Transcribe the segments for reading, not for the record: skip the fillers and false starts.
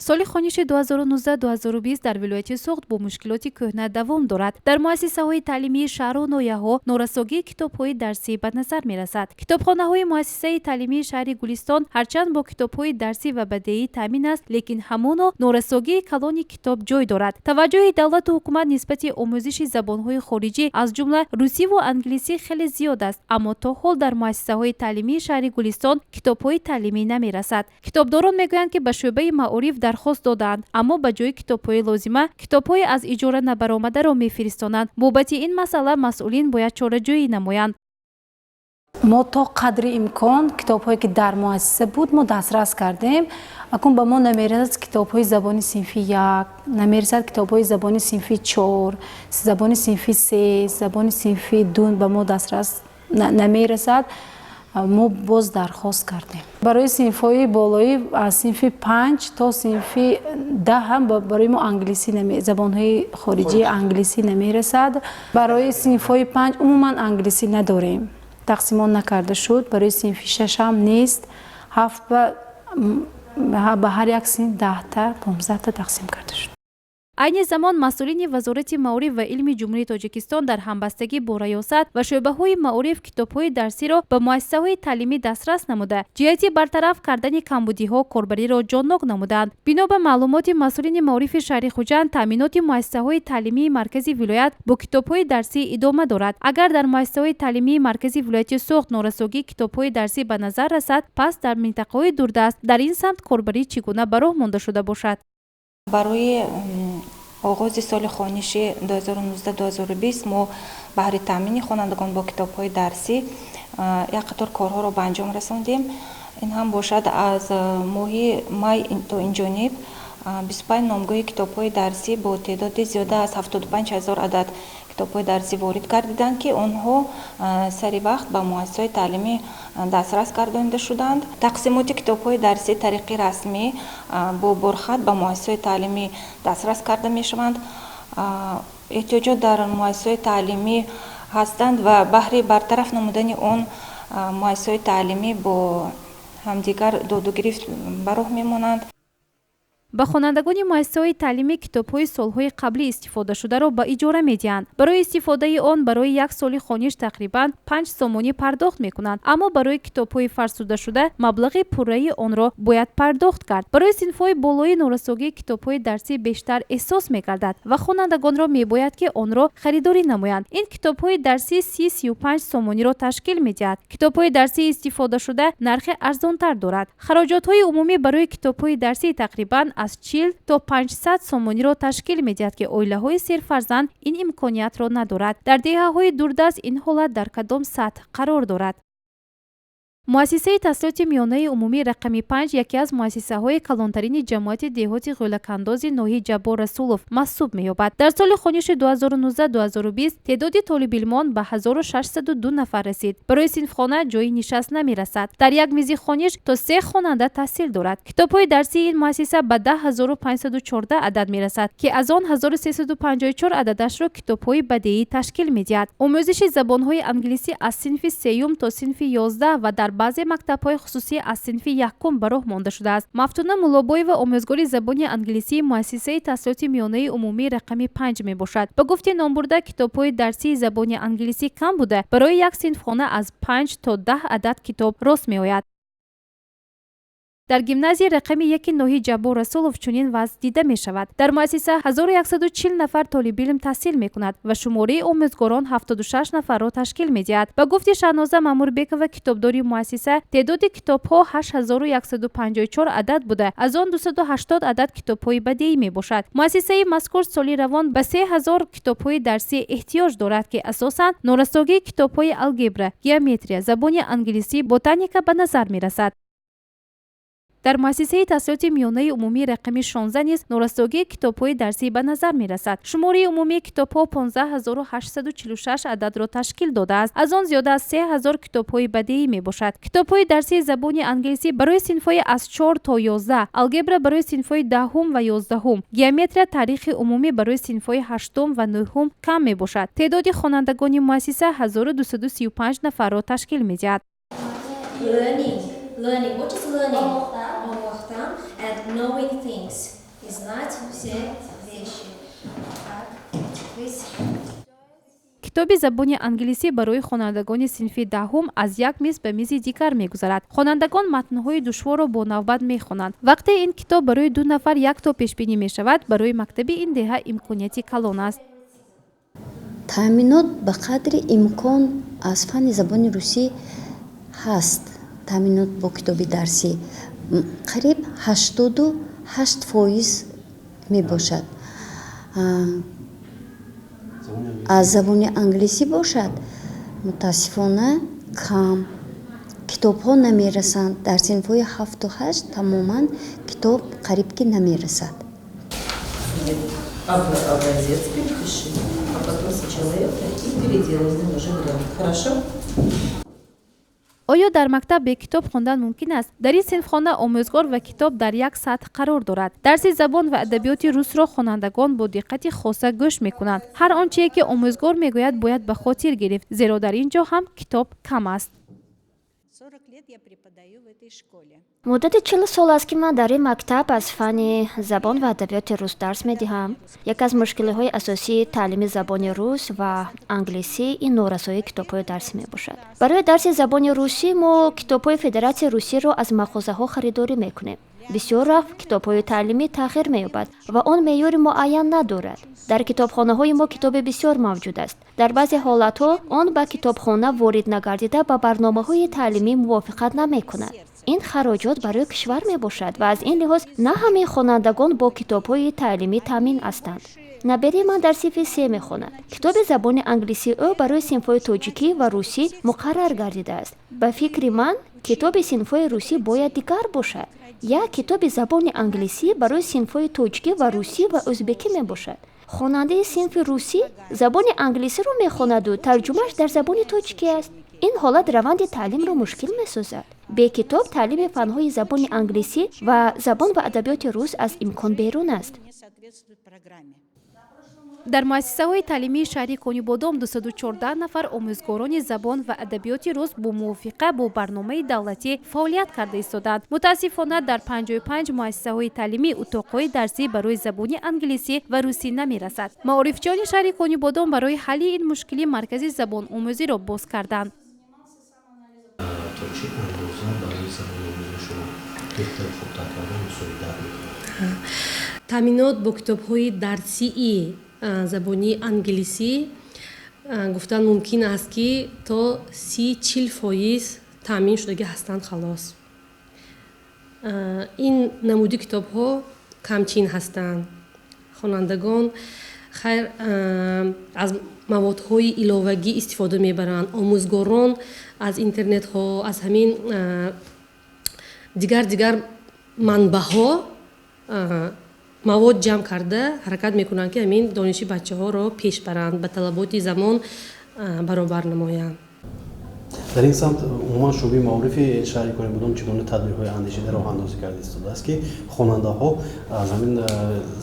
соли хониши 2019-2020 дар вилояти Сугд бо мушкилоти кухна давом дорад. дар муассисаҳои таълимии шахру нохияхо норасогии китобхои дарси ба назар мерасад. Китобхонахои муассисаи таълимии шаҳри Гулистон харчанд бо китобхои дарси ва бадеи таъмин аст, лекин хамоно норасогии калони китоб ҷой дорад. таваҷҷухи давлату Хукумат нисбати омӯзиши забонҳои хориҷӣ аз ҷумла русиву англисӣ хеле зиёд аст, аммо то ҳол дар муассисаҳои таълимии шаҳри Гулистон китобхои таълимӣ намерасад. китобдорон мегӯянд ки ба шӯъбаи маориф дархост доданд, аммо ба ҷои китобхои лозима китобхои аз иҷора набаромадаро мефиристонанд. бобати ин масъала масъулин бояд чораҷӯӣ намоянд. мо то қадри имкон китобҳое ки дар муассиса буд мо дастрас кардем. акун ба мо намерасад китобҳои забони синфи 1, намерасад китобҳои забони синфи 4, забони синфи 3, забони синфи 2 ба мо дастрас намерасад. мо боз дархост кардем барои синфҳои болоӣ аз синфи 5 то синфи 10 ҳам барои мо англисӣ забонҳои хориҷии англисӣ намерасад. барои синфҳои 5 умуман англисӣ надорем, тақсимот накарда шуд. барои синфи 6 ҳам нест. 7 ба ҳар як синф 10 15 тақсим карда шуд. айни замон масъулини вазорати маориф ва илми ҷумҳурии тоҷикистон дар ҳамбастагӣ бо раёсат ва шӯъбаҳои маориф китобҳои дарсиро ба муассисаҳои таълимӣ дастрас намуда, ҷиҳати бартараф кардани камбудиҳо корбариро ҷоннок намуданд. бино ба маълумоти масъулини маорифи шаҳри Хуҷанд, таъминоти муассисаҳои таълимии маркази вилоят бо китобҳои дарсӣ идома дорад. агар дар муассисаҳои таълимии маркази вилояти Сугд норасогии китобҳои дарсӣ ба назар расад, пас дар минтақаҳои дурдаст дар ин самт корбарӣ чӣ гуна ба роҳ монда шуда бошад? барои оғози соли хониши 2019-2020 мо баҳри таъмини хонандагон бо китобҳои дарсӣ як қатор корҳоро ба анҷом расондем. ин ҳам бошад аз моҳи май то инҷониб 25 номгӯи китобҳои дарсӣ бо теъдоди зиёда аз 75 000 адад китобҳои дарсӣ ворид гардиданд, ки онҳо сари вақт ба муассисаҳои таълимӣ дастрас гардонида шуданд. тақсимоти китобҳои дарсӣ тариқи расмӣ бо борхат ба муассисаҳои таълимӣ дастрас карда мешаванд. эҳтиёҷот дар муассисаҳои таълимӣ ҳастанд ва баҳри бартараф намудани он муассисаҳои таълимӣ бо ҳамдигар доду гирифт ба роҳ мемонанд. ба хонандагони муассисаҳои таълимӣ китобҳои солҳои қаблӣ истифодашударо ба иҷора медиҳанд. барои истифодаи он барои як соли хониш тақрибан 5 сомонӣ пардохт мекунанд, аммо барои китобҳои фарсудашуда маблағи пурраи онро бояд пардохт кард. барои синфҳои болои норасогии китобҳои дарсӣ бештар эҳсос мекардад ва хонандагонро мебояд ки онро харидорӣ намоянд. ин китобҳои дарсӣ 30-35 сомониро ташкил медиҳад. китобҳои дарсии истифодашуда нархи арзонтар дорад. хароҷотҳои умумӣ барои китобҳои дарсӣ тақрибан аз 40 то 500 сомониро ташкил медиҳад, ки оилаҳои серфарзанд ин имкониятро надорад. дар деҳаҳои дурдаст ин ҳолат дар кадом сатҳ қарор дорад? муассисаи таҳсилоти миёнаи умумӣ рақами 5 яке аз муассисаҳои калонтарини ҷамоати деҳоти ғӯлакандози ноҳияи ҷаббор расулов маҳсуб меёбад. дар соли хониши 2019-2020 теъдоди толибилмон ба 1602 нафар расид. барои синфхона ҷои нишаст намерасад. дар як мизи хониш то 3 хонанда таҳсил дорад. китобҳои дарсии ин муассиса ба 10514 адад мерасад, ки аз он 1354 ададашро китобҳои бадеи ташкил медиҳад. омӯзиши забонҳои англисӣ аз синфи 3 то синфи 11 ва дар баъзе мактабҳои хусусӣ аз синфи 1 ба роҳ монда шудааст. мафтуна муллобоева омӯзгори забони англисии муассисаи таҳсилоти миёнаи умумӣ рақами 5 мебошад. ба гуфти номбурда китобҳои дарсии забони англисӣ кам буда, барои як синфхона аз 5 то 10 адад китоб рост меояд. дар гимназияи рақами 1 ноҳияи ҷаббор расулов чунин вазъ дида мешавад. дар муассиса 1140 нафар толибилм таҳсил мекунад ва шумораи омӯзгорон 76 нафарро ташкил медиҳад. ба гуфти Шаҳноза Маъмурбекова, китобдори муассиса, теъдоди китобҳо 8154 адад буда, аз он 280 адад китобҳои бадеӣ мебошад. муассисаи мазкур соли равон ба 3000 китобҳои дарсӣ эҳтиёҷ дорад, ки асосан норасогии китобҳои алгебра, геометрия, забони англисӣ, ботаника ба назар мерасад. дар муассисаи таҳсилоти миёнаи умумӣ рақами 16 низ норасогии китобҳои дарсӣ ба назар мерасад. шумораи умумии китобҳо 15846 ададро ташкил додааст. аз он зиёда аз 3000 китобҳои бадеӣ мебошад. китобҳои дарсии забони англисӣ барои синфҳои аз 4 то 11, алгебра барои синфҳои 10 ва 11, геометрия, тарихи умумӣ барои синфҳои 8 ва 9 кам мебошад. теъдоди хонандагони муассиса 1235 нафарро ташкил медиҳад. Learning. What is learning? Omoktan. And knowing things is знать все вещи. китоби забони англисӣ барои хонандагони синфи даҳум аз як миз ба мизи дигар мегузарад. хонандагон матнҳои душворро бо навбат мехонанд. вақте ин китоб барои 2 нафар якто пешбинӣ мешавад, барои мактаби ин деҳа имконияти калон аст. таъминот ба қадри имкон аз фанни забони русӣ ҳаст. таъминот бо китоби дарсӣ қариб 88% мебошад. аз забони англисӣ бошад мутаассифона кам. китобҳо намерасанд. дар синфҳои 7-8 тамоман китоб қариб ки намерасад. Образец перепиши, а потом сначала это и переделай немножко вариант. Хорошо? оё дар мактаб бе китоб хондан мумкин аст? дар ин синфхона омӯзгор ва китоб дар як сатҳ қарор дорад. дарси забон ва адабиёти русро хонандагон бо диққати хоса гӯш мекунанд. ҳар ончие ки омӯзгор мегӯяд бояд ба хотир гирифт, зеро дар ин ҷо ҳам китоб кам аст. муддати 40 сол аст ки ман дар ин мактаб аз фанни забон ва адабиёти рус дарс медиҳам. яке аз мушкилиҳои асосии таълими забони рус ва англисӣ ин норасогии китобҳои дарсӣ мебошад. барои дарси забони русӣ мо китобҳои федератсияи русиро аз мағозаҳо харидорӣ мекунем. бисёр вақт китобҳои таълимӣ тағйир меёбад ва он меъёри муайян надорад. дар китобхонаҳои мо китоби бисёр мавҷуд аст. дар баъзе ҳолатҳо он ба китобхона ворид нагардида ба барномаҳои таълимӣ мувофиқат намекунад. ин хароҷот барои кишвар мебошад ва аз ин лиҳоз на ҳамаи хонандагон бо китобҳои таълимӣ таъмин ҳастанд. наберии ман дар синфи 3 мехонад. китоби забони англисӣ ӯ барои синфҳои тоҷикӣ ва русӣ муқаррар гардидааст. ба фикри ман китоби синфҳои русӣ бояд дигар бошад. як китоби забони англисӣ барои синфҳои тоҷикӣ ва русӣ ва ӯзбекӣ мебошад. хонандаи синфи русӣ забони англисиро мехонаду тарҷумааш дар забони тоҷикӣ аст. ин ҳолат раванди таълимро мушкил месозад. бе китоб таълими фанҳои забони англисӣ ва забон ва адабиёти рус аз имкон берун аст. дар муассисаҳои таълимии шаҳри конибодом 214 нафар омӯзгорони забон ва адабиёти рус бо мувофиқа бо барномаи давлатӣ фаъолият карда истоданд. мутаассифона дар 55 муассисаҳои таълимӣ утоқҳои дарсӣ барои забони англисӣ ва русӣ намерасад. маорифчиёни шаҳри конибодом барои ҳалли ин мушкилӣ маркази забономӯзиро боз карданд. таъминот бо китобҳои дарсии забони англисӣ гуфтан мумкин аст ки то 30-40% таъмин шудагӣ ҳастанд халос. ин намуди китобҳо камчин ҳастанд. хонандагон хайр аз маводҳои иловагӣ истифода мебаранд. омӯзгорон аз интернетҳо, аз ҳамин дигар манбаъҳо мавод ҷамъ карда ҳаракат мекунанд ки ҳамин дониши бачаҳоро пеш баранд, ба талаботи замон баробар намоянд. дар ин самт умуман шӯъбаи маорифи шаҳри конибодом чӣ гуна тадбирҳои андешида роҳандозӣ карда истодааст ки хонандаҳо аз ҳамин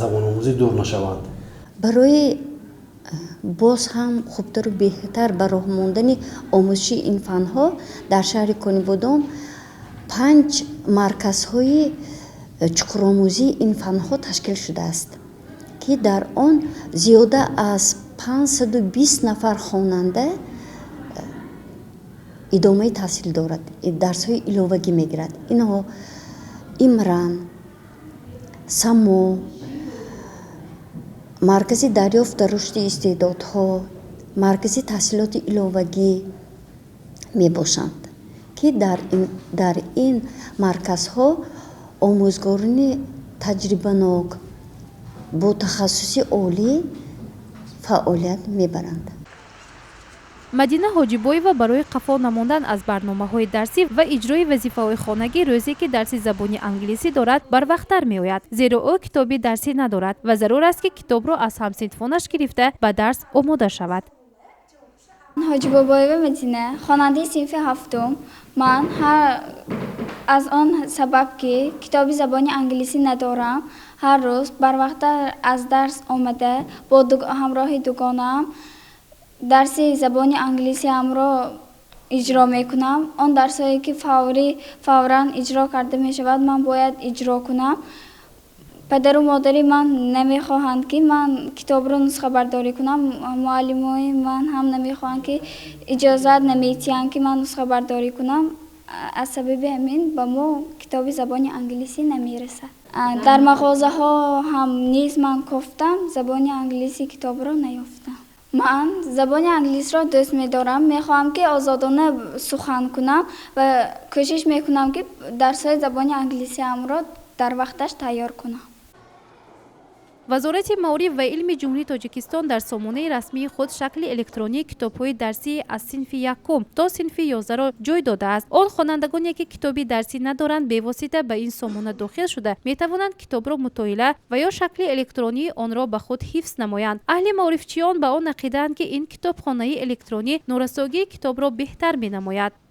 забономӯзӣ дур нашаванд? барои боз ҳам хубтару беҳтар ба роҳ мондани омӯзиши ин фанҳо дар шаҳри конибодом 5 марказҳои чуқуромӯзии ин фанҳо ташкил шудааст ки дар он зиёда аз 520 нафар хонанда идомаи таҳсил дорад, дарсҳои иловагӣ мегирад. инҳо имран, само, маркази дарёфт ва рушди истеъдодҳо, маркази таҳсилоти иловагӣ мебошанд ки дар ин марказҳо омӯзгорони таҷрибанок бо тахассуси олӣ фаъолият мебаранд. мадина ҳоҷибоева барои қафо намондан аз барномаҳои дарсӣ ва иҷрои вазифаҳои хонагӣ рӯзе ки дарси забони англисӣ дорад барвақттар меояд, зеро ӯ китоби дарсӣ надорад ва зарур аст ки китобро аз ҳамсинфонаш гирифта ба дарс омода шавад. ҳоҷибобоева Мадина, хонандаи синфи 7. ман аз он сабаб ки китоби забони англисӣ надорам, ҳар рӯз барвақта аз дарс омада бо ҳамроҳи дугонаам дарси забони англисиамро اجرا میکنم. آن درسایی که فورا اجرا کرده می شود من باید اجرا کنم. پدر و مادری من نمیخواهند که من کتاب رو نسخه برداری کنم. معلمای من هم نمیخواهند که اجازت نمیتیند که من نسخه برداری کنم. از سبب همین به ما کتاب زبان انگلیسی نمیرسد. در مغازه ها هم نیز من گفتم زبان انگلیسی کتاب رو نیافتم. من زبان انگلیسی را دوست می‌دارم. می‌خواهم که آزادانه سخن کنم و کوشش می‌کنم که درس‌های زبان انگلیسی هم را در وقتش تیار کنم. وزارت معارف و علم جمهوری تاجیکستان در سامانه رسمی خود شکل الکترونیک کتاب‌های درسی از صنف یکم تا صنف 11 را جای داده است. آن خوانندگانی که کتابی درسی ندارند به واسطه به این سامانه داخل شده می‌توانند کتاب را مطالعه و یا شکل الکترونی آن را به خود حفظ نمایند. اهل معارفچیان به آن عقیده‌اند که این کتابخانه الکترونی نوراسگی کتاب را بهتر می‌نماید.